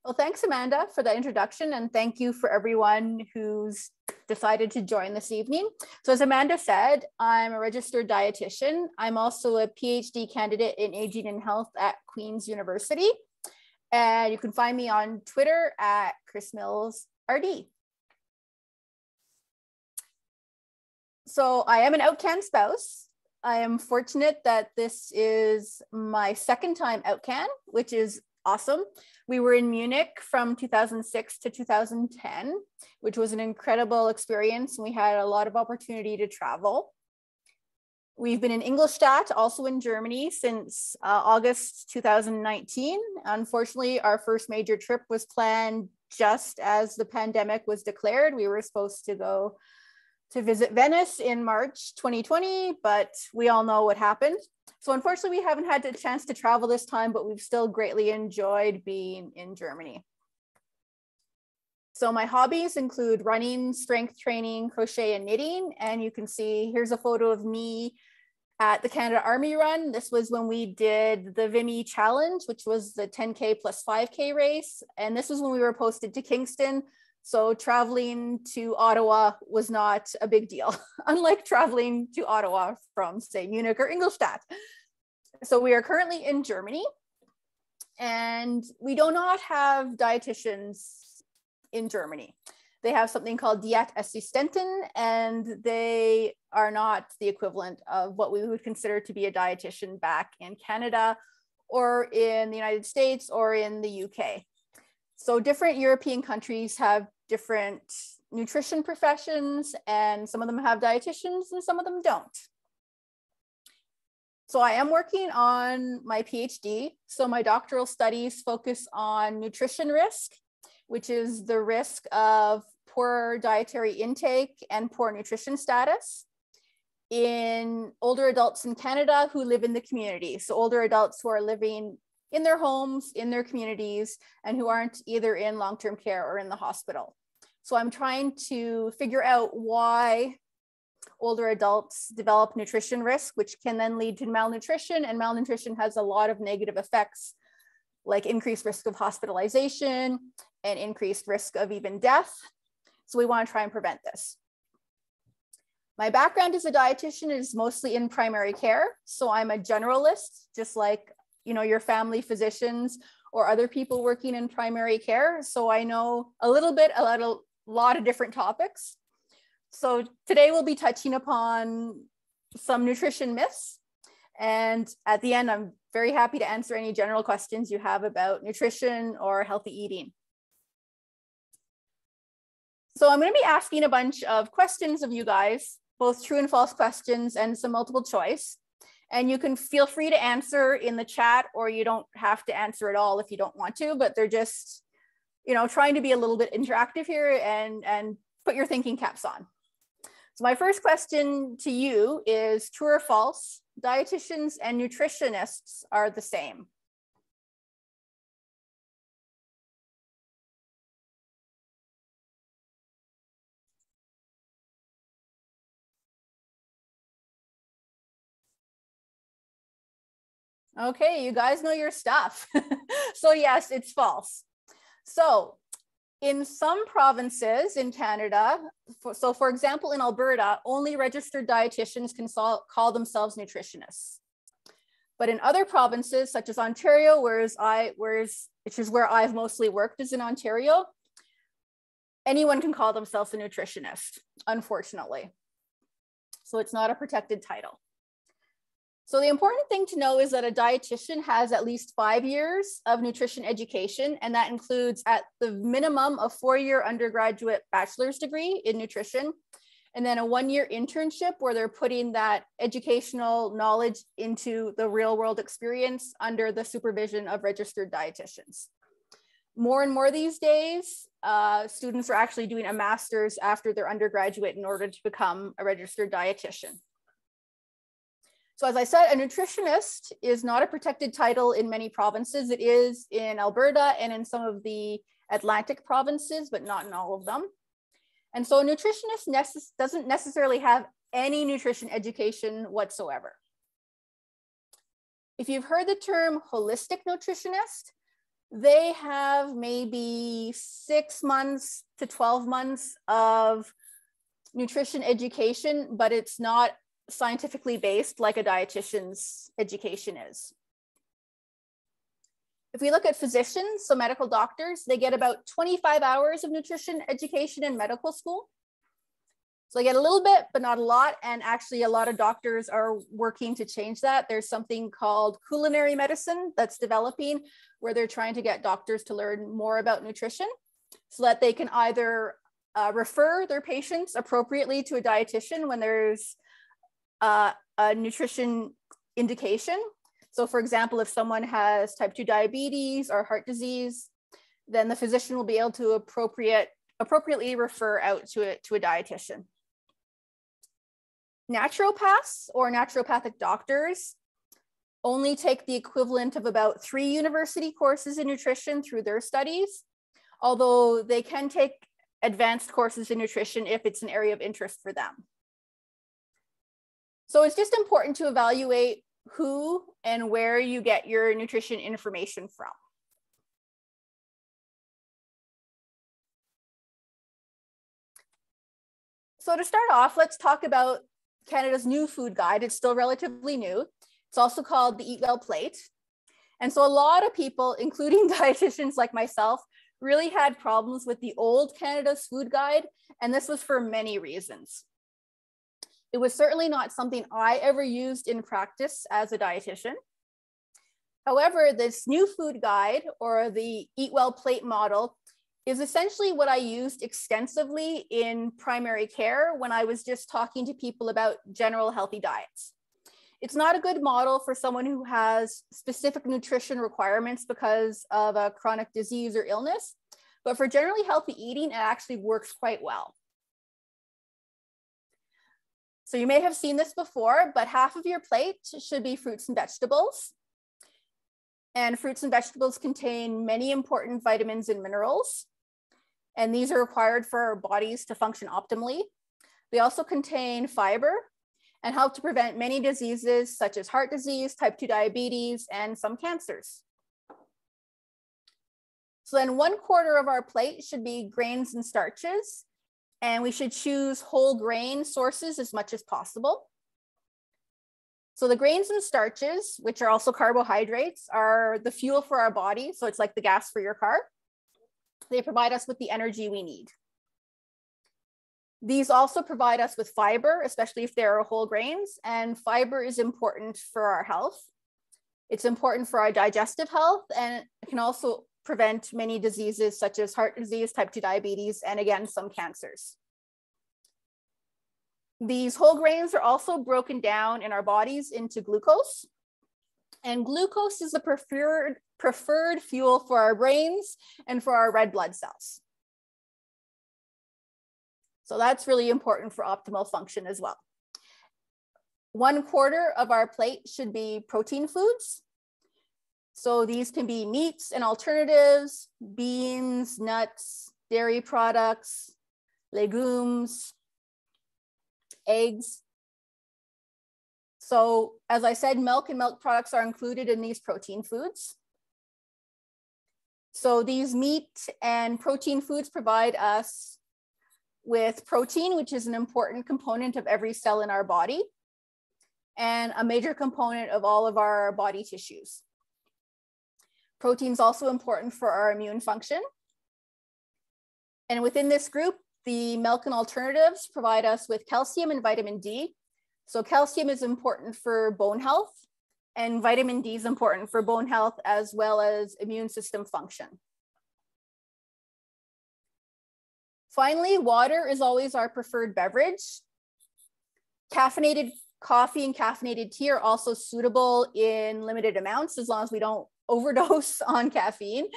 Well, thanks, Amanda, for that introduction, and thank you for everyone who's decided to join this evening. So as Amanda said, I'm a registered dietitian. I'm also a PhD candidate in aging and health at Queen's University. And you can find me on Twitter at Chris Mills RD. So I am an OUTCAN spouse. I am fortunate that this is my second time OUTCAN, which is awesome. We were in Munich from 2006 to 2010, which was an incredible experience. And we had a lot of opportunity to travel. We've been in Ingolstadt, also in Germany, since August 2019. Unfortunately, our first major trip was planned just as the pandemic was declared. We were supposed to go to visit Venice in March 2020, but we all know what happened. So unfortunately, we haven't had the chance to travel this time, but we've still greatly enjoyed being in Germany. So my hobbies include running, strength training, crochet, and knitting. And you can see, here's a photo of me at the Canada Army Run. This was when we did the Vimy Challenge, which was the 10K plus 5K race. And this was when we were posted to Kingston. So traveling to Ottawa was not a big deal, unlike traveling to Ottawa from, say, Munich or Ingolstadt. So we are currently in Germany, and we do not have dietitians in Germany. They have something called Diätassistenten, and they are not the equivalent of what we would consider to be a dietitian back in Canada or in the United States or in the UK. So different European countries have different nutrition professions, and some of them have dietitians and some of them don't. So I am working on my PhD. So my doctoral studies focus on nutrition risk, which is the risk of poor dietary intake and poor nutrition status in older adults in Canada who live in the community. So older adults who are living in their homes, in their communities, and who aren't either in long-term care or in the hospital. So I'm trying to figure out why older adults develop nutrition risk, which can then lead to malnutrition, and malnutrition has a lot of negative effects, like increased risk of hospitalization and increased risk of even death. So we want to try and prevent this. My background as a dietitian is mostly in primary care. So I'm a generalist, just like, you know, your family physicians or other people working in primary care. So I know a little bit about a lot of different topics. So today we'll be touching upon some nutrition myths. And at the end, I'm very happy to answer any general questions you have about nutrition or healthy eating. So I'm going to be asking a bunch of questions of you guys, both true and false questions and some multiple choice. And you can feel free to answer in the chat, or you don't have to answer at all if you don't want to, but they're just, you know, trying to be a little bit interactive here and put your thinking caps on. So my first question to you is true or false? Dietitians and nutritionists are the same. Okay, you guys know your stuff. So yes, it's false. So in some provinces in Canada, so for example, in Alberta, only registered dietitians can call themselves nutritionists. But in other provinces, such as Ontario, which is where I've mostly worked, is in Ontario, anyone can call themselves a nutritionist, unfortunately. So it's not a protected title. So the important thing to know is that a dietitian has at least 5 years of nutrition education, and that includes at the minimum a 4-year undergraduate bachelor's degree in nutrition, and then a 1-year internship where they're putting that educational knowledge into the real world experience under the supervision of registered dietitians. More and more these days, students are actually doing a master's after their undergraduate in order to become a registered dietitian. So as I said, a nutritionist is not a protected title in many provinces. It is in Alberta and in some of the Atlantic provinces, but not in all of them. And so a nutritionist doesn't necessarily have any nutrition education whatsoever. If you've heard the term holistic nutritionist, they have maybe 6 months to 12 months of nutrition education, but it's not scientifically based like a dietitian's education is. If we look at physicians, so medical doctors, they get about 25 hours of nutrition education in medical school. So they get a little bit, but not a lot. And actually a lot of doctors are working to change that. There's something called culinary medicine that's developing where they're trying to get doctors to learn more about nutrition so that they can either refer their patients appropriately to a dietitian when there's a nutrition indication. So for example, if someone has type 2 diabetes or heart disease, then the physician will be able to appropriately refer out to a dietitian. Naturopaths or naturopathic doctors only take the equivalent of about 3 university courses in nutrition through their studies, although they can take advanced courses in nutrition if it's an area of interest for them. So it's just important to evaluate who and where you get your nutrition information from. So to start off, let's talk about Canada's new food guide. It's still relatively new. It's also called the Eat Well Plate. And so a lot of people, including dietitians like myself, really had problems with the old Canada's food guide. And this was for many reasons. It was certainly not something I ever used in practice as a dietitian. However, this new food guide or the Eat Well Plate model is essentially what I used extensively in primary care when I was just talking to people about general healthy diets. It's not a good model for someone who has specific nutrition requirements because of a chronic disease or illness, but for generally healthy eating, it actually works quite well. So you may have seen this before, but half of your plate should be fruits and vegetables. And fruits and vegetables contain many important vitamins and minerals. And these are required for our bodies to function optimally. They also contain fiber and help to prevent many diseases such as heart disease, type 2 diabetes, and some cancers. So then 1/4 of our plate should be grains and starches. And we should choose whole grain sources as much as possible. So the grains and starches, which are also carbohydrates, are the fuel for our body. So it's like the gas for your car. They provide us with the energy we need. These also provide us with fiber, especially if they're whole grains, and fiber is important for our health. It's important for our digestive health, and it can also prevent many diseases such as heart disease, type 2 diabetes, and again, some cancers. These whole grains are also broken down in our bodies into glucose. And glucose is the preferred fuel for our brains and for our red blood cells. So that's really important for optimal function as well. 1/4 of our plate should be protein foods. So these can be meats and alternatives, beans, nuts, dairy products, legumes, eggs. So as I said, milk and milk products are included in these protein foods. So these meat and protein foods provide us with protein, which is an important component of every cell in our body and a major component of all of our body tissues. Protein is also important for our immune function. And within this group, the milk and alternatives provide us with calcium and vitamin D. So calcium is important for bone health, and vitamin D is important for bone health as well as immune system function. Finally, water is always our preferred beverage. Caffeinated coffee and caffeinated tea are also suitable in limited amounts as long as we don't overdose on caffeine.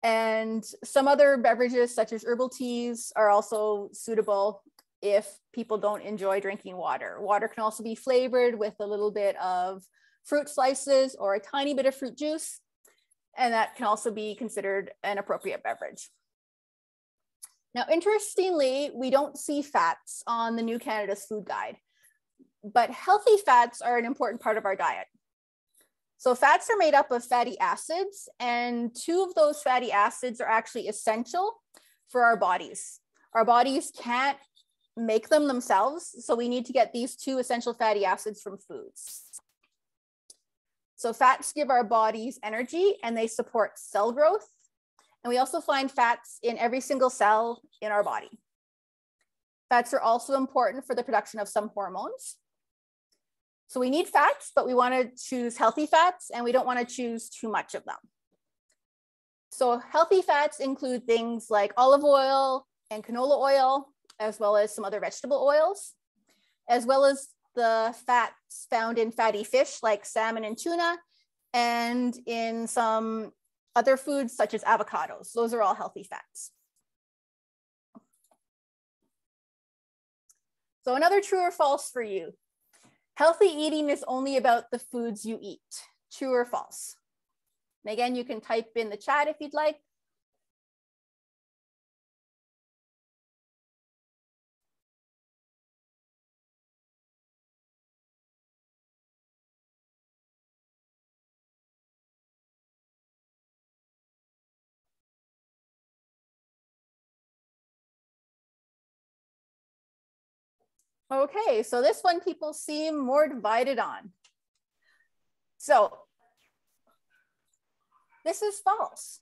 And some other beverages such as herbal teas are also suitable if people don't enjoy drinking water. Water can also be flavored with a little bit of fruit slices or a tiny bit of fruit juice, and that can also be considered an appropriate beverage. Now, interestingly, we don't see fats on the New Canada's food guide, but healthy fats are an important part of our diet. So fats are made up of fatty acids, and 2 of those fatty acids are actually essential for our bodies. Our bodies can't make them themselves, so we need to get these 2 essential fatty acids from foods. So fats give our bodies energy and they support cell growth. And we also find fats in every single cell in our body. Fats are also important for the production of some hormones. So we need fats, but we want to choose healthy fats and we don't want to choose too much of them. So healthy fats include things like olive oil and canola oil, as well as some other vegetable oils, as well as the fats found in fatty fish like salmon and tuna, and in some other foods such as avocados. Those are all healthy fats. So another true or false for you. Healthy eating is only about the foods you eat. True or false? And again, you can type in the chat if you'd like. Okay, so this one people seem more divided on. So this is false.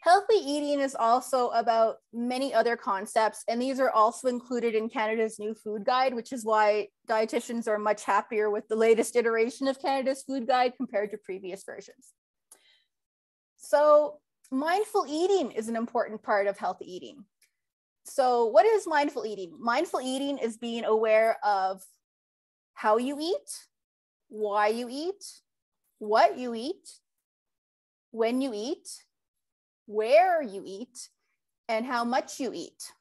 Healthy eating is also about many other concepts, and these are also included in Canada's new food guide, which is why dietitians are much happier with the latest iteration of Canada's food guide compared to previous versions. So mindful eating is an important part of healthy eating. So what is mindful eating? Mindful eating is being aware of how you eat, why you eat, what you eat, when you eat, where you eat, and how much you eat.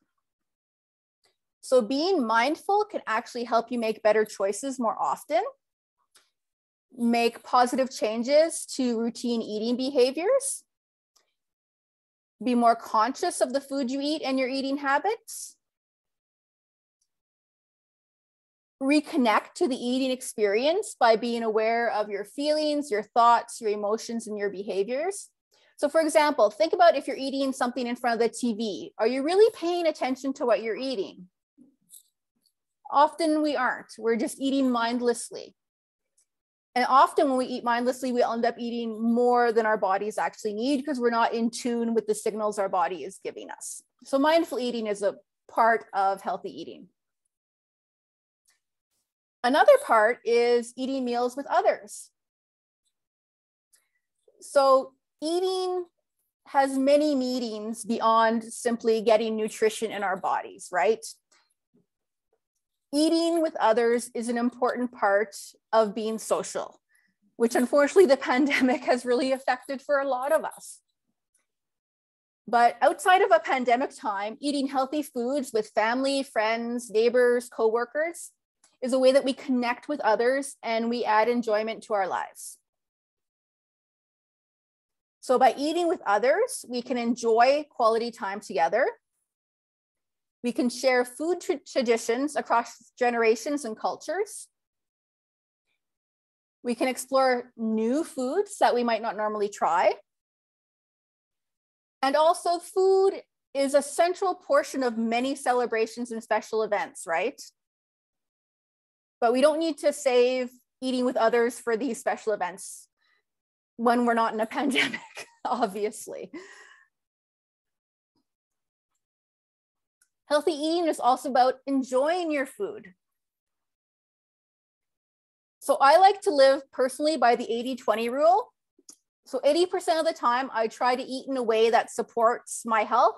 So being mindful can actually help you make better choices more often, make positive changes to routine eating behaviors, be more conscious of the food you eat and your eating habits, reconnect to the eating experience by being aware of your feelings, your thoughts, your emotions, and your behaviors. So for example, think about if you're eating something in front of the TV. Are you really paying attention to what you're eating? Often we aren't. We're just eating mindlessly. And often when we eat mindlessly, we end up eating more than our bodies actually need because we're not in tune with the signals our body is giving us. So mindful eating is a part of healthy eating. Another part is eating meals with others. So eating has many meanings beyond simply getting nutrition in our bodies, right? Eating with others is an important part of being social, which unfortunately the pandemic has really affected for a lot of us. But outside of a pandemic time, eating healthy foods with family, friends, neighbors, coworkers is a way that we connect with others and we add enjoyment to our lives. So by eating with others, we can enjoy quality time together. We can share food traditions across generations and cultures. We can explore new foods that we might not normally try. And also food is a central portion of many celebrations and special events, right? But we don't need to save eating with others for these special events when we're not in a pandemic, obviously. Healthy eating is also about enjoying your food. So I like to live personally by the 80-20 rule. So 80% of the time, I try to eat in a way that supports my health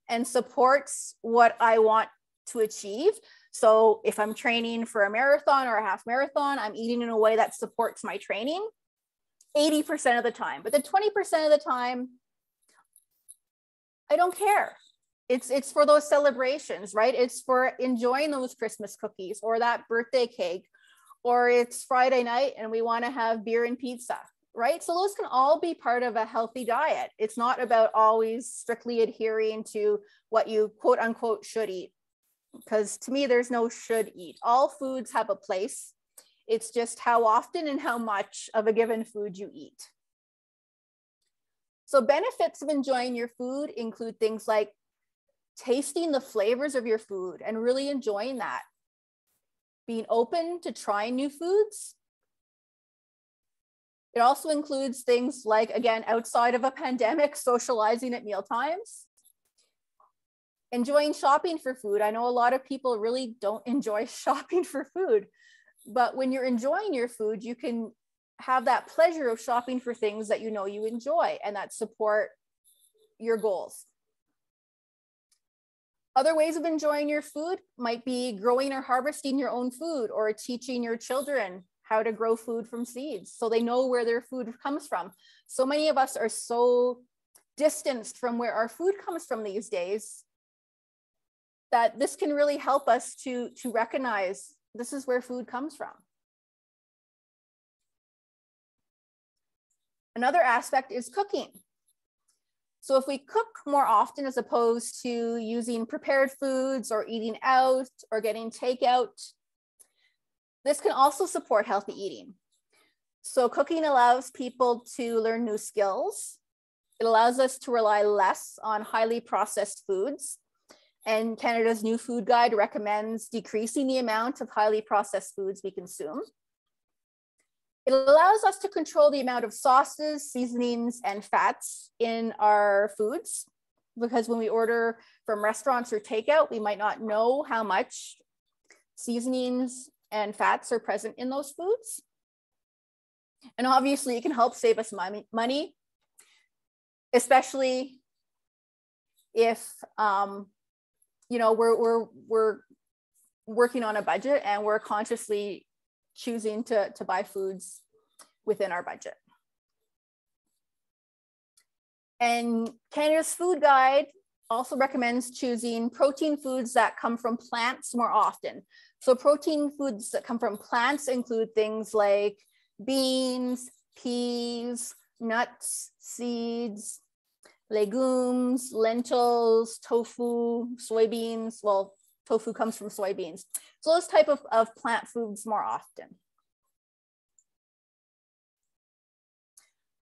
and supports what I want to achieve. So if I'm training for a marathon or a half marathon, I'm eating in a way that supports my training 80% of the time. But the 20% of the time, I don't care. It's for those celebrations, right? It's for enjoying those Christmas cookies or that birthday cake, or it's Friday night and we want to have beer and pizza, right? So those can all be part of a healthy diet. It's not about always strictly adhering to what you quote unquote should eat, because to me, there's no should eat. All foods have a place It's just how often and how much of a given food you eat. So benefits of enjoying your food include things like tasting the flavors of your food and really enjoying that. Being open to trying new foods. It also includes things like, again, outside of a pandemic, socializing at meal times. Enjoying shopping for food. I know a lot of people really don't enjoy shopping for food, but when you're enjoying your food, you can have that pleasure of shopping for things that you know you enjoy and that support your goals. Other ways of enjoying your food might be growing or harvesting your own food, or teaching your children how to grow food from seeds so they know where their food comes from. So many of us are so distanced from where our food comes from these days that this can really help us to recognize this is where food comes from. Another aspect is cooking. So if we cook more often as opposed to using prepared foods or eating out or getting takeout, this can also support healthy eating. So cooking allows people to learn new skills. It allows us to rely less on highly processed foods. And Canada's New Food Guide recommends decreasing the amount of highly processed foods we consume. It allows us to control the amount of sauces, seasonings, and fats in our foods, because when we order from restaurants or takeout, we might not know how much seasonings and fats are present in those foods. And obviously, it can help save us money, especially if you know, we're working on a budget and we're consciously choosing to buy foods within our budget. And Canada's Food Guide also recommends choosing protein foods that come from plants more often. So protein foods that come from plants include things like beans, peas, nuts, seeds, legumes, lentils, tofu, soybeans. Well, tofu comes from soybeans. So those type of plant foods more often.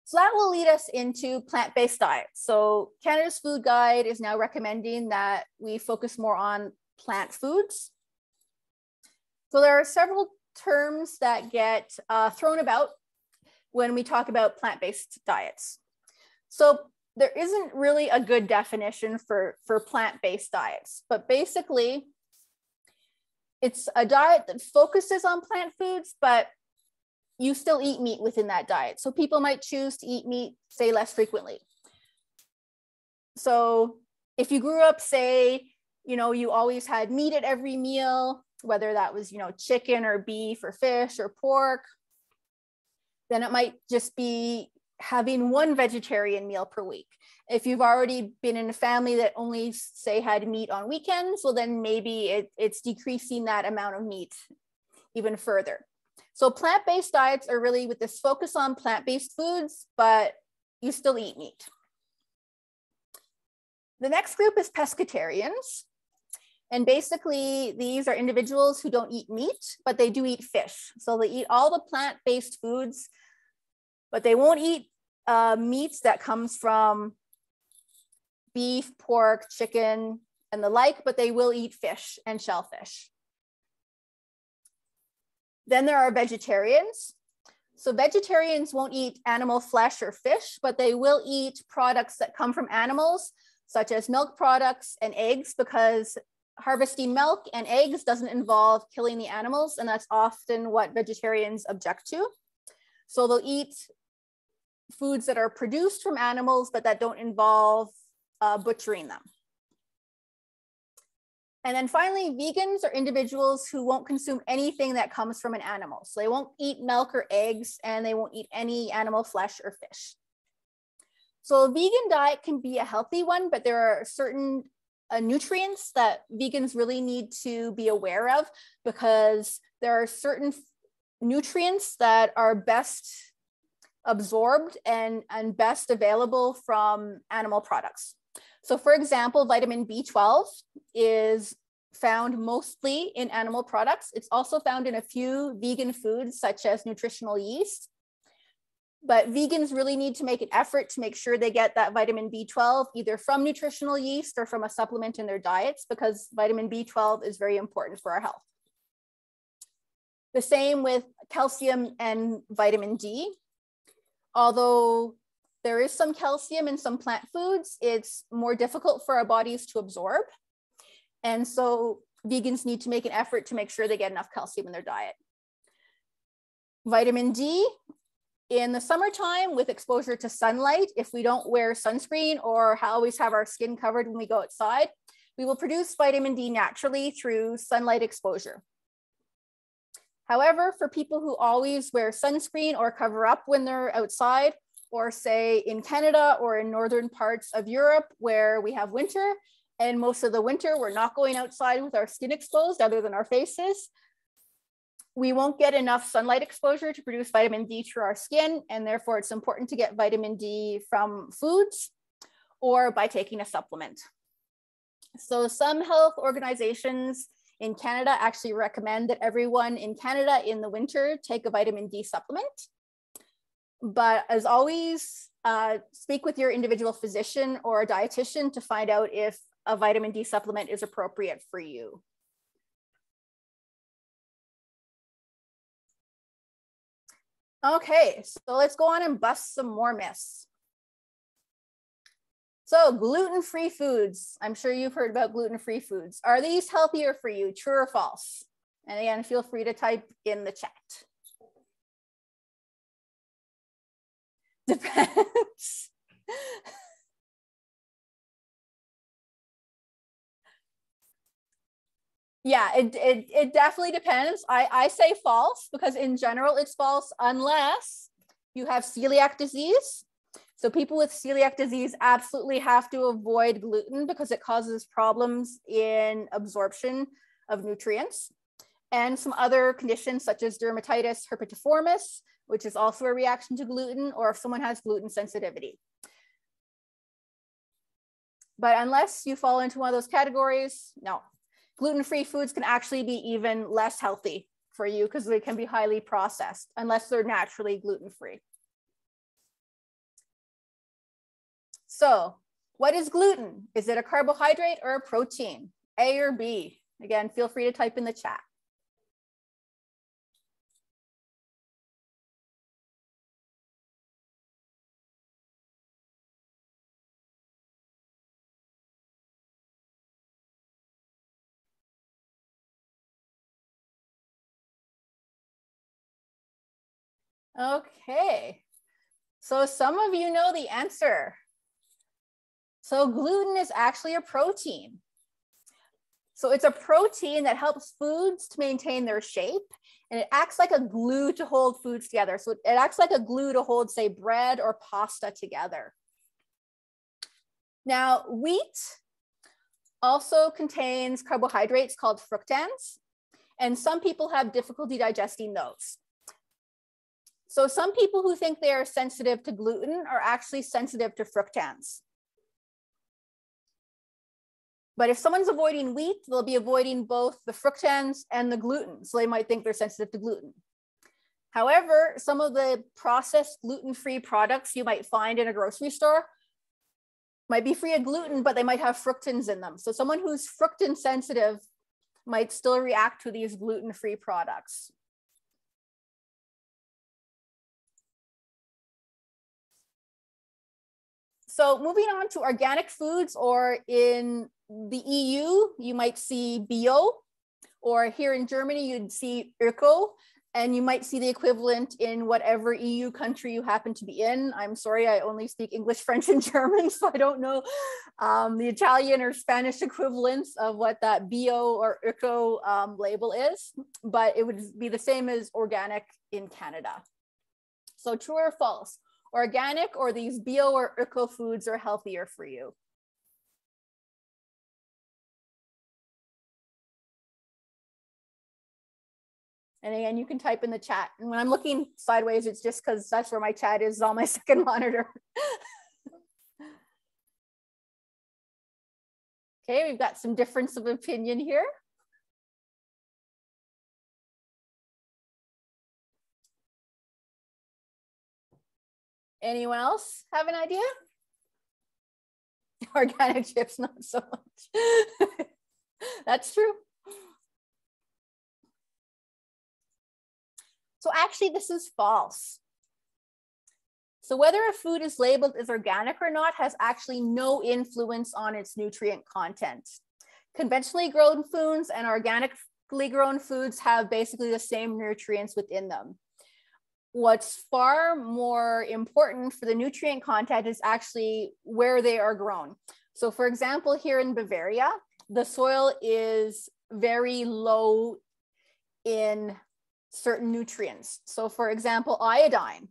So that will lead us into plant-based diets. So Canada's Food Guide is now recommending that we focus more on plant foods. So there are several terms that get thrown about when we talk about plant-based diets. So there isn't really a good definition for plant-based diets, but basically it's a diet that focuses on plant foods, but you still eat meat within that diet. So people might choose to eat meat, say, less frequently. So if you grew up, say, you know, you always had meat at every meal, whether that was, you know, chicken or beef or fish or pork, then it might just be having one vegetarian meal per week. If you've already been in a family that only, say, had meat on weekends, well, then maybe it's decreasing that amount of meat even further. So plant-based diets are really with this focus on plant-based foods, but you still eat meat. The next group is pescatarians. And basically, these are individuals who don't eat meat, but they do eat fish. So they eat all the plant-based foods, but they won't eat meats that comes from beef, pork, chicken, and the like, but they will eat fish and shellfish. Then there are vegetarians. So vegetarians won't eat animal flesh or fish, but they will eat products that come from animals, such as milk products and eggs, because harvesting milk and eggs doesn't involve killing the animals, and that's often what vegetarians object to. So they'll eat foods that are produced from animals, but that don't involve butchering them. And then finally, vegans are individuals who won't consume anything that comes from an animal. So they won't eat milk or eggs, and they won't eat any animal flesh or fish. So a vegan diet can be a healthy one, but there are certain nutrients that vegans really need to be aware of, because there are certain nutrients that are best absorbed and best available from animal products. So for example, vitamin B12 is found mostly in animal products. It's also found in a few vegan foods, such as nutritional yeast. But vegans really need to make an effort to make sure they get that vitamin B12 either from nutritional yeast or from a supplement in their diets, because vitamin B12 is very important for our health. The same with calcium and vitamin D. Although there is some calcium in some plant foods, it's more difficult for our bodies to absorb. And so vegans need to make an effort to make sure they get enough calcium in their diet. Vitamin D, in the summertime with exposure to sunlight, if we don't wear sunscreen or always have our skin covered when we go outside, we will produce vitamin D naturally through sunlight exposure. However, for people who always wear sunscreen or cover up when they're outside, or say in Canada or in northern parts of Europe where we have winter, and most of the winter we're not going outside with our skin exposed other than our faces, we won't get enough sunlight exposure to produce vitamin D through our skin, and therefore it's important to get vitamin D from foods or by taking a supplement. So some health organizations in Canada actually recommend that everyone in Canada in the winter take a vitamin D supplement. But as always, speak with your individual physician or a dietitian to find out if a vitamin D supplement is appropriate for you. Okay, so let's go on and bust some more myths. So gluten-free foods. I'm sure you've heard about gluten-free foods. Are these healthier for you, true or false? And again, feel free to type in the chat. Depends. Yeah, it definitely depends. I say false because in general it's false unless you have celiac disease. So people with celiac disease absolutely have to avoid gluten because it causes problems in absorption of nutrients. And some other conditions such as dermatitis herpetiformis, which is also a reaction to gluten, or if someone has gluten sensitivity. But unless you fall into one of those categories, no. Gluten-free foods can actually be even less healthy for you because they can be highly processed unless they're naturally gluten-free. So what is gluten? Is it a carbohydrate or a protein? A or B? Again, feel free to type in the chat. Okay, so some of you know the answer. So gluten is actually a protein. So it's a protein that helps foods to maintain their shape, and it acts like a glue to hold foods together. So it acts like a glue to hold, say, bread or pasta together. Now, wheat also contains carbohydrates called fructans, and some people have difficulty digesting those. So some people who think they are sensitive to gluten are actually sensitive to fructans. But if someone's avoiding wheat, they'll be avoiding both the fructans and the gluten. So they might think they're sensitive to gluten. However, some of the processed gluten-free products you might find in a grocery store might be free of gluten, but they might have fructans in them. So someone who's fructan sensitive might still react to these gluten-free products. So moving on to organic foods, or in the EU, you might see bio, or here in Germany, you'd see öko, and you might see the equivalent in whatever EU country you happen to be in. I'm sorry, I only speak English, French, and German, so I don't know the Italian or Spanish equivalents of what that bio or öko label is, but it would be the same as organic in Canada. So true or false? Organic or these bio or eco foods are healthier for you? And again, you can type in the chat. And when I'm looking sideways, it's just because that's where my chat is on my second monitor. Okay, we've got some difference of opinion here. Anyone else have an idea? Organic chips, not so much. That's true. So actually, this is false. So whether a food is labeled as organic or not has actually no influence on its nutrient content. Conventionally grown foods and organically grown foods have basically the same nutrients within them. What's far more important for the nutrient content is actually where they are grown. So for example, here in Bavaria, the soil is very low in certain nutrients. So for example, iodine.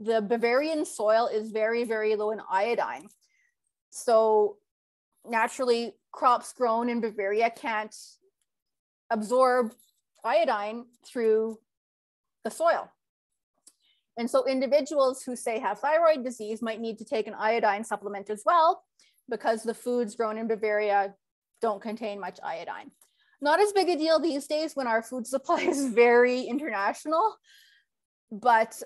The Bavarian soil is very, very low in iodine. So naturally, crops grown in Bavaria can't absorb iodine through the soil. And so individuals who say have thyroid disease might need to take an iodine supplement as well, because the foods grown in Bavaria don't contain much iodine. Not as big a deal these days when our food supply is very international, but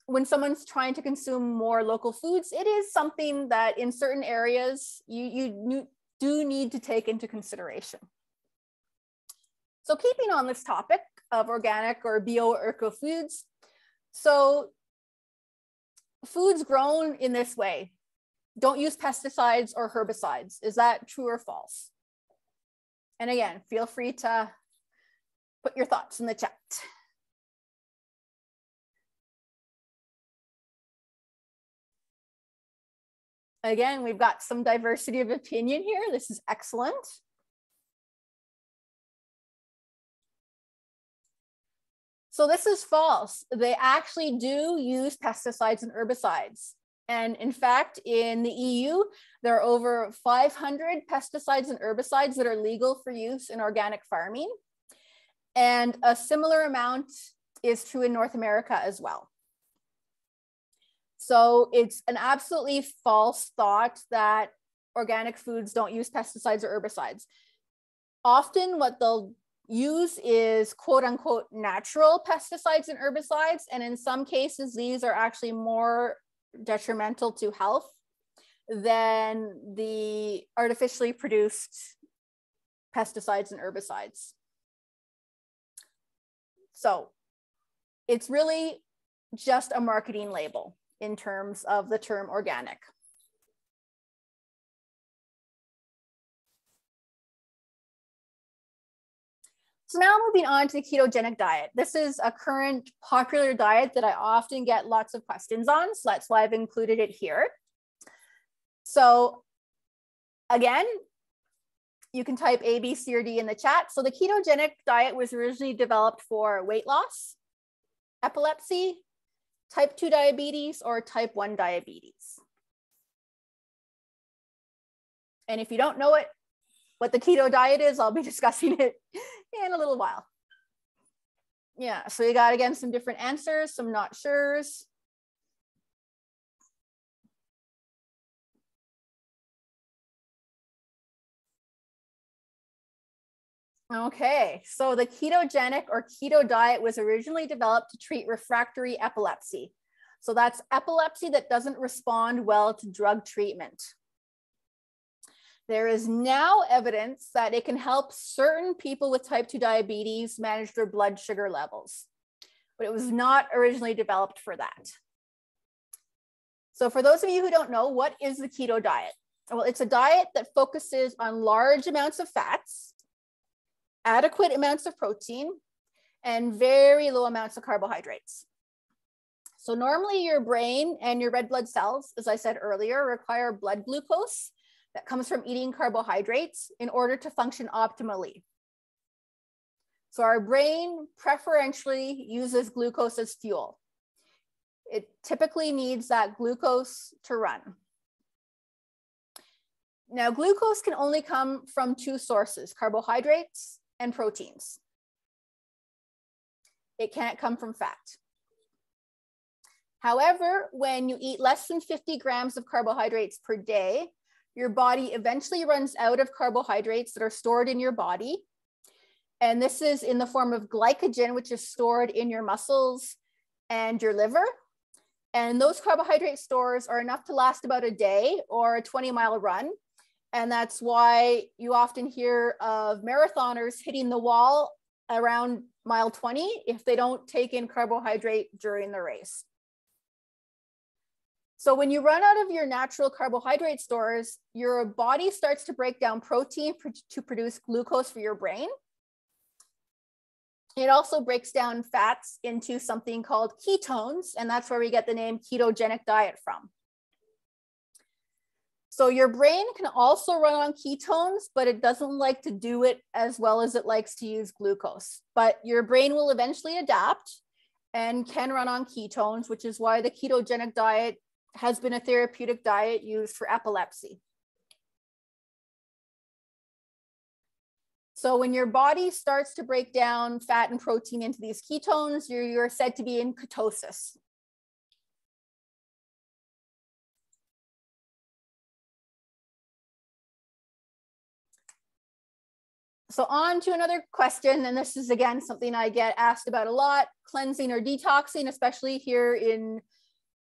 when someone's trying to consume more local foods, it is something that in certain areas you do need to take into consideration. So keeping on this topic of organic or bio or eco foods, so foods grown in this way don't use pesticides or herbicides. Is that true or false? And again, feel free to put your thoughts in the chat. Again, we've got some diversity of opinion here. This is excellent. So this is false. They actually do use pesticides and herbicides. And in fact, in the EU, there are over 500 pesticides and herbicides that are legal for use in organic farming. And a similar amount is true in North America as well. So it's an absolutely false thought that organic foods don't use pesticides or herbicides. Often what they'll use is quote unquote natural pesticides and herbicides. And in some cases, these are actually more detrimental to health than the artificially produced pesticides and herbicides. So it's really just a marketing label in terms of the term organic. So now moving on to the ketogenic diet. This is a current popular diet that I often get lots of questions on, so that's why I've included it here. So again, you can type A, B, C, or D in the chat. So the ketogenic diet was originally developed for weight loss, epilepsy, type 2 diabetes, or type 1 diabetes. And if you don't know what the keto diet is, I'll be discussing it in a little while. Yeah, so you got, again, some different answers, some not sures. Okay, so the ketogenic or keto diet was originally developed to treat refractory epilepsy. So that's epilepsy that doesn't respond well to drug treatment. There is now evidence that it can help certain people with type 2 diabetes manage their blood sugar levels, but it was not originally developed for that. So for those of you who don't know, what is the keto diet? Well, it's a diet that focuses on large amounts of fats, adequate amounts of protein, and very low amounts of carbohydrates. So normally your brain and your red blood cells, as I said earlier, require blood glucose that comes from eating carbohydrates in order to function optimally. So our brain preferentially uses glucose as fuel. It typically needs that glucose to run. Now, glucose can only come from two sources, carbohydrates and proteins. It can't come from fat. However, when you eat less than 50 grams of carbohydrates per day, your body eventually runs out of carbohydrates that are stored in your body. And this is in the form of glycogen, which is stored in your muscles and your liver. And those carbohydrate stores are enough to last about a day or a 20-mile run. And that's why you often hear of marathoners hitting the wall around mile 20 if they don't take in carbohydrate during the race. So when you run out of your natural carbohydrate stores, your body starts to break down protein to produce glucose for your brain. It also breaks down fats into something called ketones, and that's where we get the name ketogenic diet from. So your brain can also run on ketones, but it doesn't like to do it as well as it likes to use glucose. But your brain will eventually adapt and can run on ketones, which is why the ketogenic diet has been a therapeutic diet used for epilepsy. So when your body starts to break down fat and protein into these ketones, you're said to be in ketosis. So on to another question, and this is again something I get asked about a lot: cleansing or detoxing, especially here in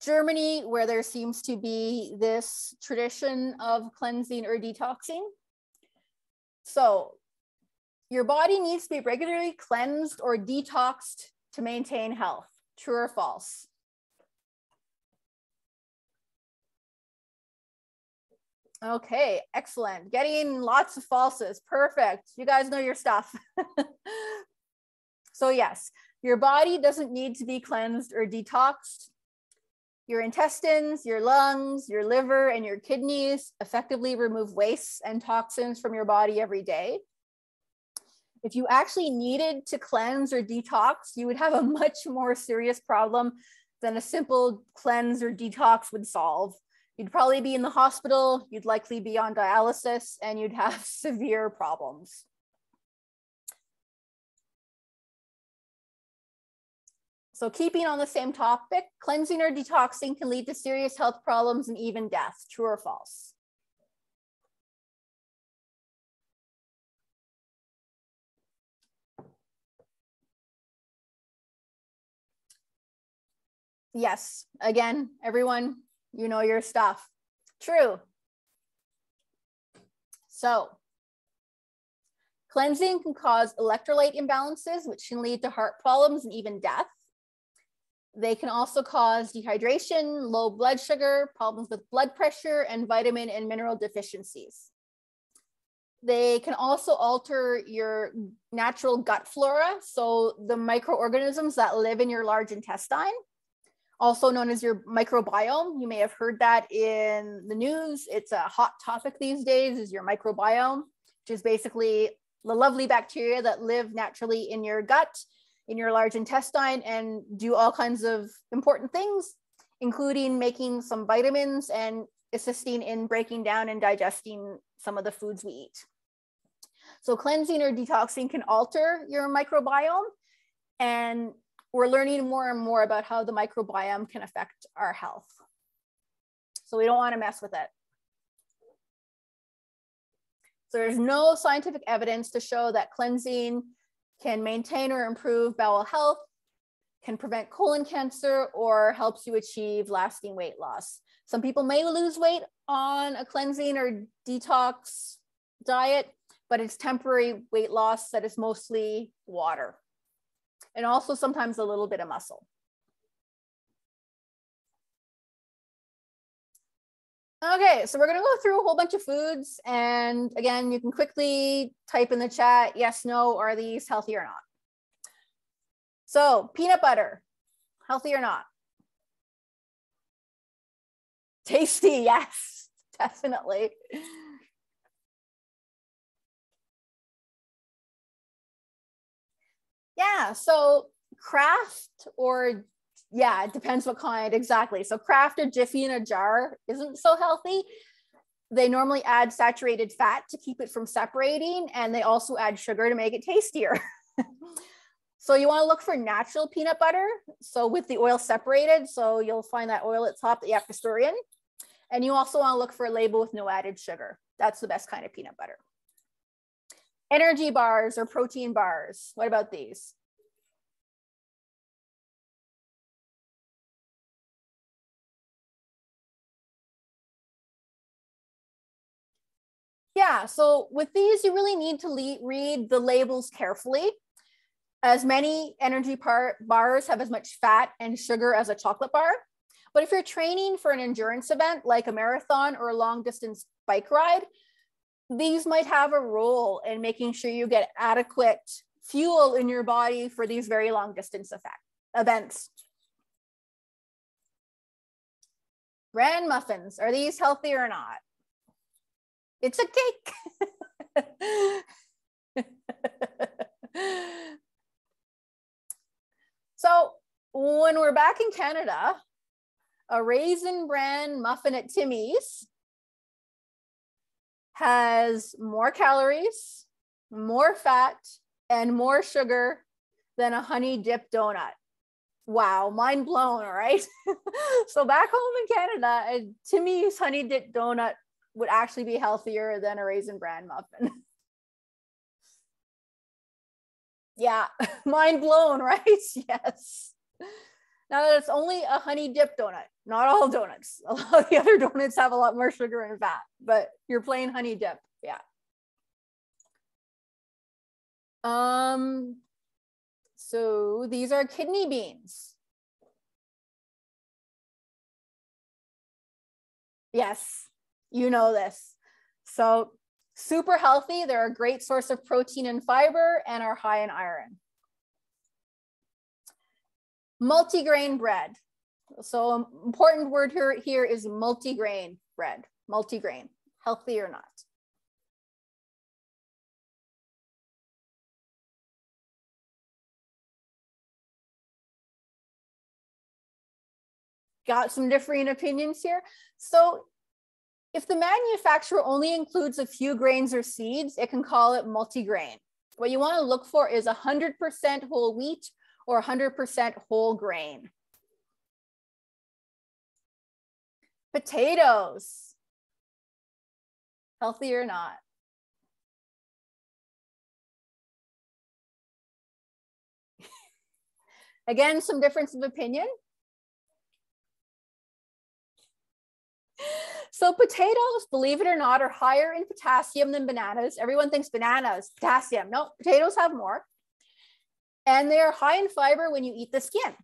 Germany, where there seems to be this tradition of cleansing or detoxing. So your body needs to be regularly cleansed or detoxed to maintain health. True or false? Okay, excellent. Getting lots of falses. Perfect. You guys know your stuff. So yes, your body doesn't need to be cleansed or detoxed. Your intestines, your lungs, your liver, and your kidneys effectively remove wastes and toxins from your body every day. If you actually needed to cleanse or detox, you would have a much more serious problem than a simple cleanse or detox would solve. You'd probably be in the hospital, you'd likely be on dialysis, and you'd have severe problems. So keeping on the same topic, cleansing or detoxing can lead to serious health problems and even death. True or false? Yes, again, everyone, you know your stuff. True. So cleansing can cause electrolyte imbalances, which can lead to heart problems and even death. They can also cause dehydration, low blood sugar, problems with blood pressure, and vitamin and mineral deficiencies. They can also alter your natural gut flora, so the microorganisms that live in your large intestine, also known as your microbiome. You may have heard that in the news. It's a hot topic these days, is your microbiome, which is basically the lovely bacteria that live naturally in your gut, in your large intestine, and do all kinds of important things, including making some vitamins and assisting in breaking down and digesting some of the foods we eat. So cleansing or detoxing can alter your microbiome, and we're learning more and more about how the microbiome can affect our health. So we don't want to mess with it. So there's no scientific evidence to show that cleansing can maintain or improve bowel health, can prevent colon cancer, or helps you achieve lasting weight loss. Some people may lose weight on a cleansing or detox diet, but it's temporary weight loss that is mostly water, and also sometimes a little bit of muscle. Okay, so we're gonna go through a whole bunch of foods, and again, you can quickly type in the chat, yes, no, are these healthy or not? So peanut butter, healthy or not? Tasty, yes, definitely. Yeah, so Kraft, or yeah, it depends what kind exactly. So Kraft or Jiffy in a jar isn't so healthy. They normally add saturated fat to keep it from separating, and they also add sugar to make it tastier. So you want to look for natural peanut butter, so with the oil separated, so you'll find that oil at the top that you have to stir in. And you also want to look for a label with no added sugar. That's the best kind of peanut butter. Energy bars or protein bars, what about these? Yeah, so with these, you really need to read the labels carefully, as many energy bars have as much fat and sugar as a chocolate bar. But if you're training for an endurance event like a marathon or a long distance bike ride, these might have a role in making sure you get adequate fuel in your body for these very long distance events. Bran muffins, are these healthy or not? It's a cake. So when we're back in Canada, a raisin bran muffin at Timmy's has more calories, more fat, and more sugar than a honey dip donut. Wow, mind blown, right? So back home in Canada, a Timmy's honey dip donut would actually be healthier than a raisin bran muffin. Yeah, mind blown, right? Yes. Now that it's only a honey dip donut, not all donuts. A lot of the other donuts have a lot more sugar and fat, but you're plain honey dip, yeah. So these are kidney beans. Yes, you know this. So super healthy. They're a great source of protein and fiber and are high in iron. Multigrain bread. So important word here is multigrain bread. Multigrain, healthy or not? Got some differing opinions here. So if the manufacturer only includes a few grains or seeds, it can call it multigrain. What you want to look for is 100% whole wheat or 100% whole grain. Potatoes, healthy or not? Again, some difference of opinion. So potatoes, believe it or not, are higher in potassium than bananas. Everyone thinks bananas, potassium. No, potatoes have more. And they're high in fiber when you eat the skin.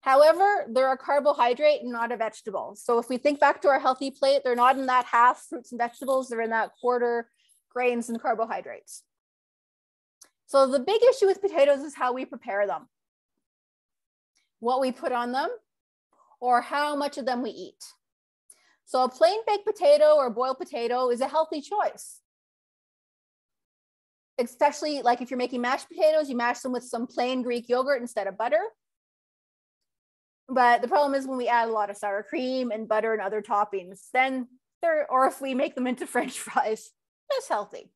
However, they're a carbohydrate and not a vegetable. So if we think back to our healthy plate, they're not in that half fruits and vegetables, they're in that quarter grains and carbohydrates. So the big issue with potatoes is how we prepare them, what we put on them, or how much of them we eat. So a plain baked potato or boiled potato is a healthy choice. Especially like if you're making mashed potatoes, you mash them with some plain Greek yogurt instead of butter. But the problem is when we add a lot of sour cream and butter and other toppings, then or if we make them into French fries, it's healthy.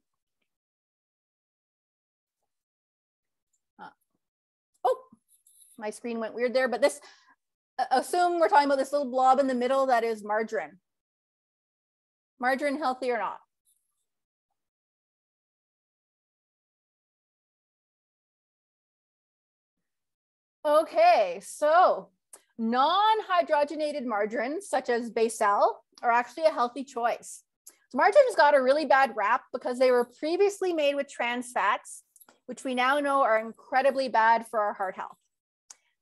Oh, my screen went weird there, but this, assume we're talking about this little blob in the middle that is margarine. Margarine healthy or not? Okay, so non-hydrogenated margarines such as Becel are actually a healthy choice. So margarines got a really bad rap because they were previously made with trans fats, which we now know are incredibly bad for our heart health.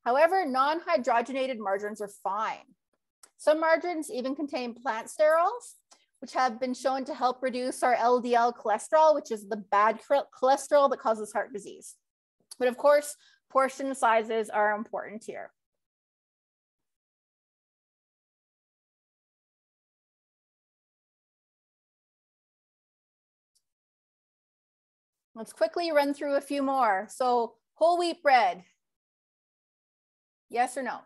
However, non-hydrogenated margarines are fine. Some margarines even contain plant sterols, which have been shown to help reduce our LDL cholesterol, which is the bad cholesterol that causes heart disease. But of course, portion sizes are important here. Let's quickly run through a few more. So whole wheat bread, yes or no?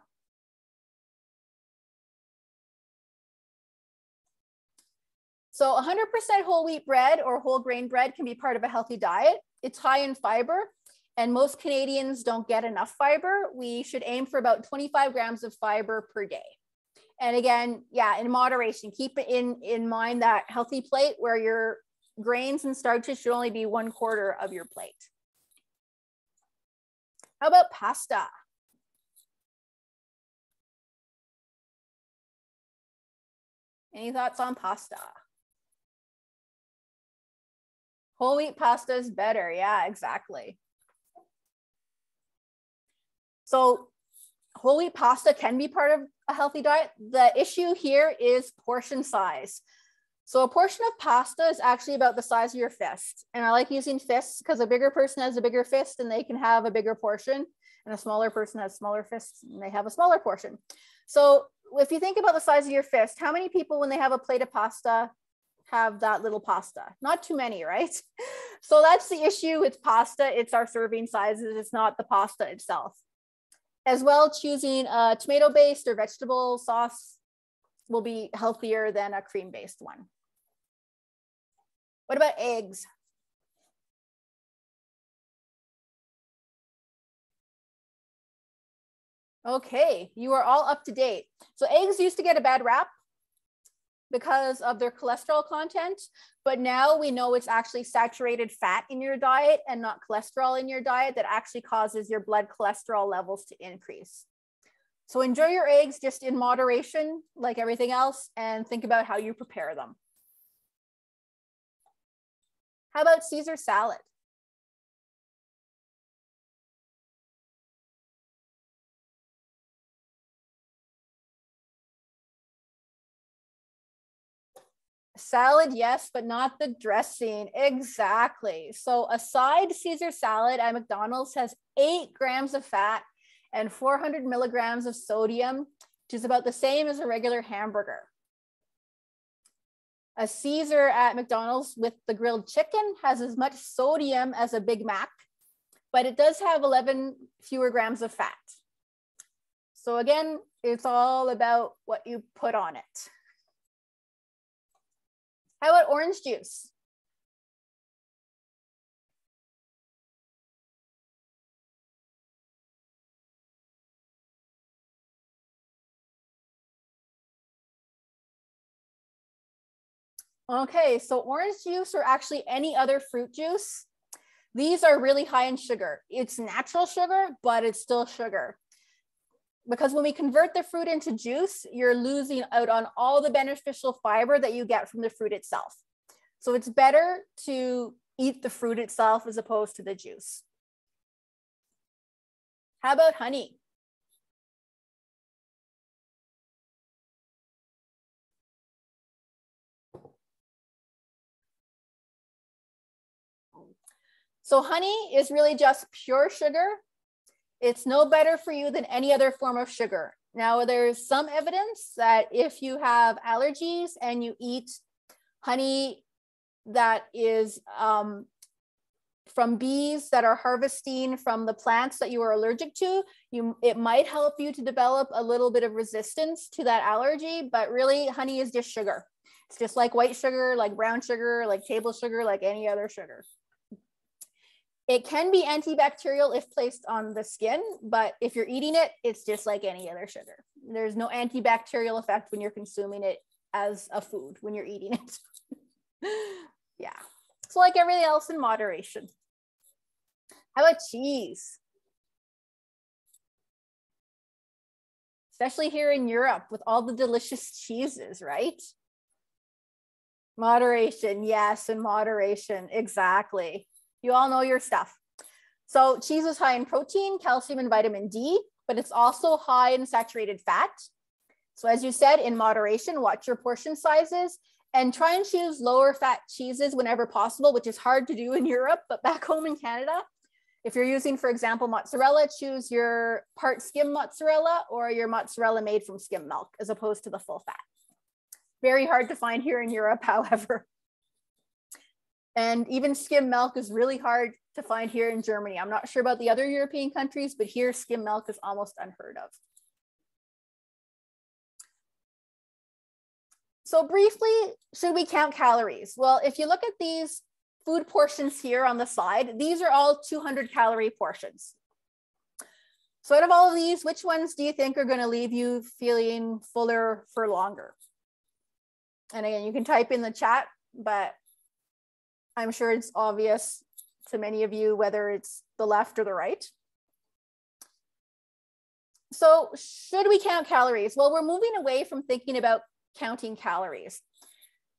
So 100% whole wheat bread or whole grain bread can be part of a healthy diet. It's high in fiber, and most Canadians don't get enough fiber. We should aim for about 25 grams of fiber per day. And again, yeah, in moderation, keep in mind that healthy plate where your grains and starches should only be 1/4 of your plate. How about pasta? Any thoughts on pasta? Whole wheat pasta is better. Yeah, exactly. So whole wheat pasta can be part of a healthy diet. The issue here is portion size. So a portion of pasta is actually about the size of your fist. And I like using fists because a bigger person has a bigger fist and they can have a bigger portion, and a smaller person has smaller fists and they have a smaller portion. So if you think about the size of your fist, how many people when they have a plate of pasta have that little pasta? Not too many, right? So that's the issue with pasta. It's our serving sizes. It's not the pasta itself. As well, choosing a tomato-based or vegetable sauce will be healthier than a cream-based one. What about eggs? Okay, you are all up to date. So eggs used to get a bad rap because of their cholesterol content, but now we know it's actually saturated fat in your diet and not cholesterol in your diet that actually causes your blood cholesterol levels to increase. So enjoy your eggs just in moderation, like everything else, and think about how you prepare them. How about Caesar salad? Salad, yes, but not the dressing. Exactly. So a side Caesar salad at McDonald's has 8 grams of fat and 400 milligrams of sodium, which is about the same as a regular hamburger. A Caesar at McDonald's with the grilled chicken has as much sodium as a Big Mac, but it does have 11 fewer grams of fat. So again, it's all about what you put on it. How about orange juice? Okay, so orange juice or actually any other fruit juice, these are really high in sugar. It's natural sugar, but it's still sugar. Because when we convert the fruit into juice, you're losing out on all the beneficial fiber that you get from the fruit itself. So it's better to eat the fruit itself as opposed to the juice. How about honey? So honey is really just pure sugar. It's no better for you than any other form of sugar. Now, there's some evidence that if you have allergies and you eat honey that is from bees that are harvesting from the plants that you are allergic to, it might help you to develop a little bit of resistance to that allergy, but really honey is just sugar. It's just like white sugar, like brown sugar, like table sugar, like any other sugar. It can be antibacterial if placed on the skin, but if you're eating it, it's just like any other sugar. There's no antibacterial effect when you're consuming it as a food, when you're eating it. Yeah, it's like everything else in moderation. How about cheese? Especially here in Europe with all the delicious cheeses, right? Moderation, yes, in moderation, exactly. You all know your stuff. So cheese is high in protein, calcium, and vitamin D, but it's also high in saturated fat. So as you said, in moderation, watch your portion sizes and try and choose lower fat cheeses whenever possible, which is hard to do in Europe, but back home in Canada, if you're using, for example, mozzarella, choose your part skim mozzarella or your mozzarella made from skim milk as opposed to the full fat. Very hard to find here in Europe, however. And even skim milk is really hard to find here in Germany. I'm not sure about the other European countries, but here skim milk is almost unheard of. So briefly, should we count calories? Well, if you look at these food portions here on the side, these are all 200 calorie portions. So out of all of these, which ones do you think are going to leave you feeling fuller for longer? And again, you can type in the chat, but I'm sure it's obvious to many of you whether it's the left or the right. So should we count calories? Well, we're moving away from thinking about counting calories.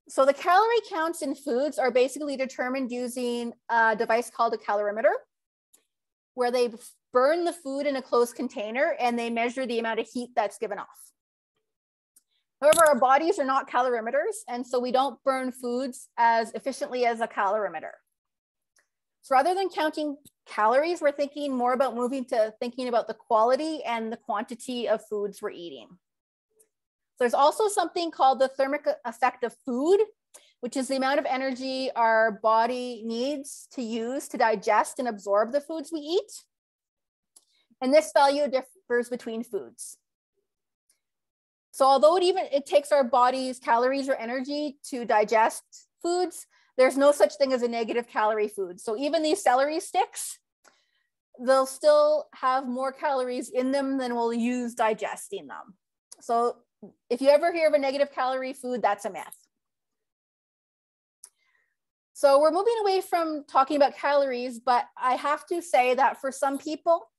So the calorie counts in foods are basically determined using a device called a calorimeter, where they burn the food in a closed container and they measure the amount of heat that's given off. However, our bodies are not calorimeters, and so we don't burn foods as efficiently as a calorimeter. So rather than counting calories, we're thinking more about moving to thinking about the quality and the quantity of foods we're eating. There's also something called the thermic effect of food, which is the amount of energy our body needs to use to digest and absorb the foods we eat. And this value differs between foods. So although it takes our body's calories or energy to digest foods, there's no such thing as a negative calorie food. So even these celery sticks, they'll still have more calories in them than we'll use digesting them. So if you ever hear of a negative calorie food, that's a myth. So we're moving away from talking about calories, but I have to say that for some people,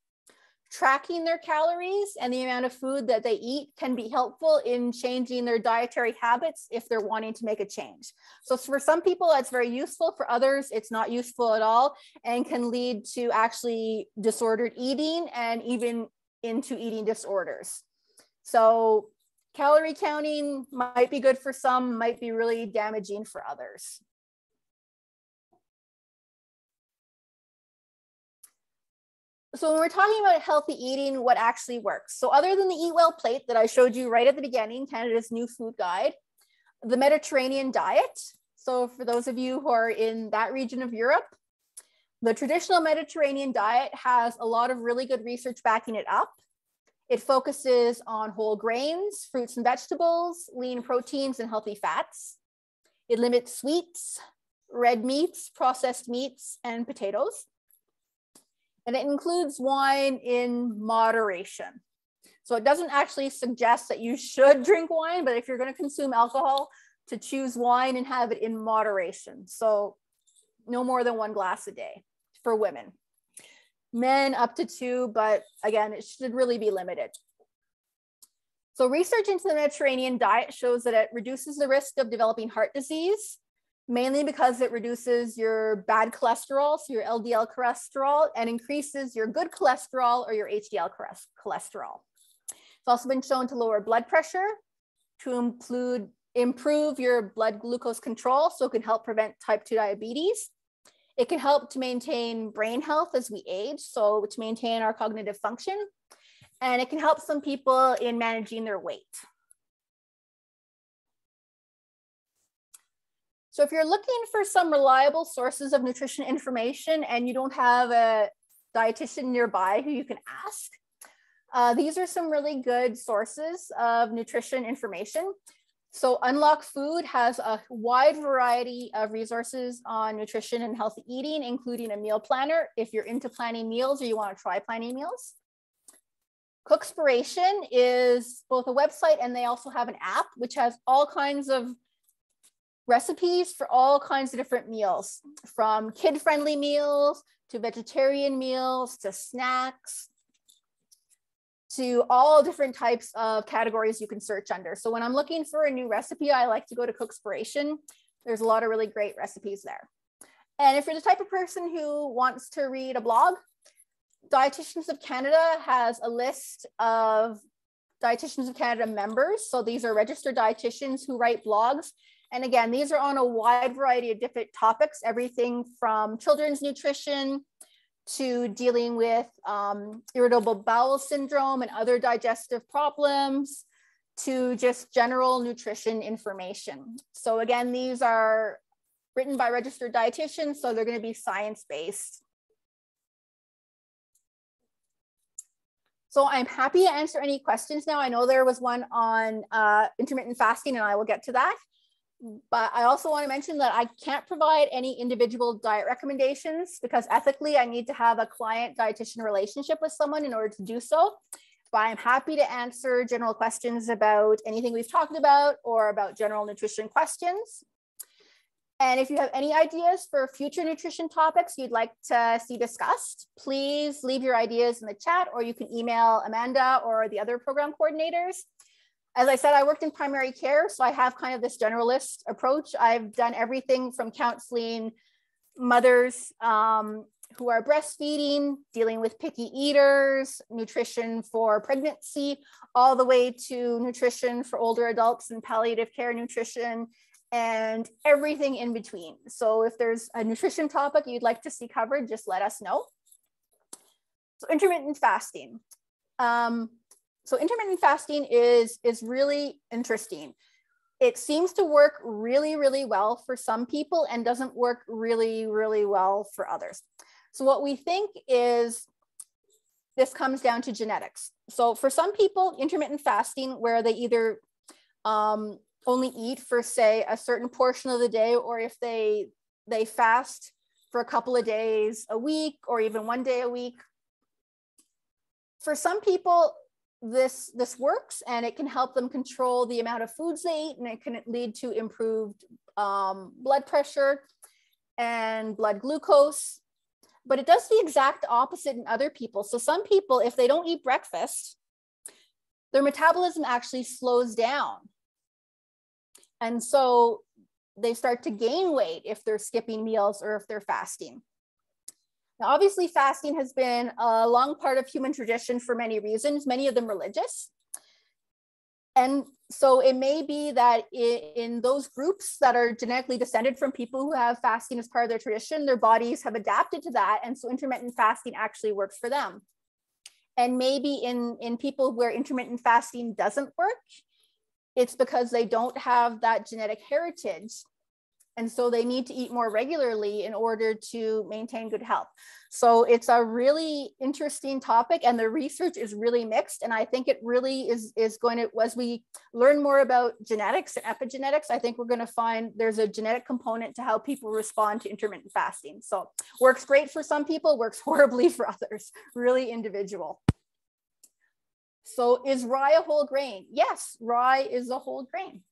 tracking their calories and the amount of food that they eat can be helpful in changing their dietary habits if they're wanting to make a change. So for some people, that's very useful. For others, it's not useful at all and can lead to actually disordered eating and even into eating disorders. So calorie counting might be good for some, might be really damaging for others. So when we're talking about healthy eating, what actually works? So other than the Eat Well plate that I showed you right at the beginning, Canada's new food guide, the Mediterranean diet. So for those of you who are in that region of Europe, the traditional Mediterranean diet has a lot of really good research backing it up. It focuses on whole grains, fruits and vegetables, lean proteins, and healthy fats. It limits sweets, red meats, processed meats, and potatoes. And it includes wine in moderation. So it doesn't actually suggest that you should drink wine, but if you're going to consume alcohol, to choose wine and have it in moderation. So no more than 1 glass a day for women. Men up to 2, but again, it should really be limited. So research into the Mediterranean diet shows that it reduces the risk of developing heart disease, mainly because it reduces your bad cholesterol, so your LDL cholesterol, and increases your good cholesterol or your HDL cholesterol. It's also been shown to lower blood pressure, to improve your blood glucose control, so it can help prevent type 2 diabetes. It can help to maintain brain health as we age, so to maintain our cognitive function. And it can help some people in managing their weight. So if you're looking for some reliable sources of nutrition information and you don't have a dietitian nearby who you can ask, these are some really good sources of nutrition information. So Unlock Food has a wide variety of resources on nutrition and healthy eating, including a meal planner if you're into planning meals or you want to try planning meals. Cookspiration is both a website and they also have an app which has all kinds of recipes for all kinds of different meals, from kid-friendly meals to vegetarian meals to snacks, to all different types of categories you can search under. So when I'm looking for a new recipe, I like to go to Cookspiration. There's a lot of really great recipes there. And if you're the type of person who wants to read a blog, Dietitians of Canada has a list of Dietitians of Canada members. So these are registered dietitians who write blogs. And again, these are on a wide variety of different topics, everything from children's nutrition to dealing with irritable bowel syndrome and other digestive problems, to just general nutrition information. So again, these are written by registered dietitians, so they're going to be science-based. So I'm happy to answer any questions now. I know there was one on intermittent fasting, and I will get to that. But I also want to mention that I can't provide any individual diet recommendations because ethically I need to have a client dietitian relationship with someone in order to do so. But I'm happy to answer general questions about anything we've talked about or about general nutrition questions. And if you have any ideas for future nutrition topics you'd like to see discussed, please leave your ideas in the chat, or you can email Amanda or the other program coordinators. As I said, I worked in primary care, so I have kind of this generalist approach. I've done everything from counseling mothers who are breastfeeding, dealing with picky eaters, nutrition for pregnancy, all the way to nutrition for older adults and palliative care nutrition, and everything in between. So if there's a nutrition topic you'd like to see covered, just let us know. So intermittent fasting. So intermittent fasting is really interesting. It seems to work really, really well for some people and doesn't work really, really well for others. So what we think is this comes down to genetics. So for some people, intermittent fasting, where they either only eat for, say, a certain portion of the day, or if they fast for a couple of days a week, or even one day a week. For some people, this works, and it can help them control the amount of foods they eat, and it can lead to improved blood pressure and blood glucose. But it does the exact opposite in other people. So some people, if they don't eat breakfast, their metabolism actually slows down. And so they start to gain weight if they're skipping meals or if they're fasting. Now, obviously, fasting has been a long part of human tradition for many reasons, many of them religious. And so it may be that in those groups that are genetically descended from people who have fasting as part of their tradition, their bodies have adapted to that. And so intermittent fasting actually works for them. And maybe in people where intermittent fasting doesn't work, it's because they don't have that genetic heritage. And so they need to eat more regularly in order to maintain good health. So it's a really interesting topic, and the research is really mixed. And I think it really is going to, as we learn more about genetics and epigenetics, I think we're going to find there's a genetic component to how people respond to intermittent fasting. So works great for some people, works horribly for others, really individual. So is rye a whole grain? Yes, rye is a whole grain.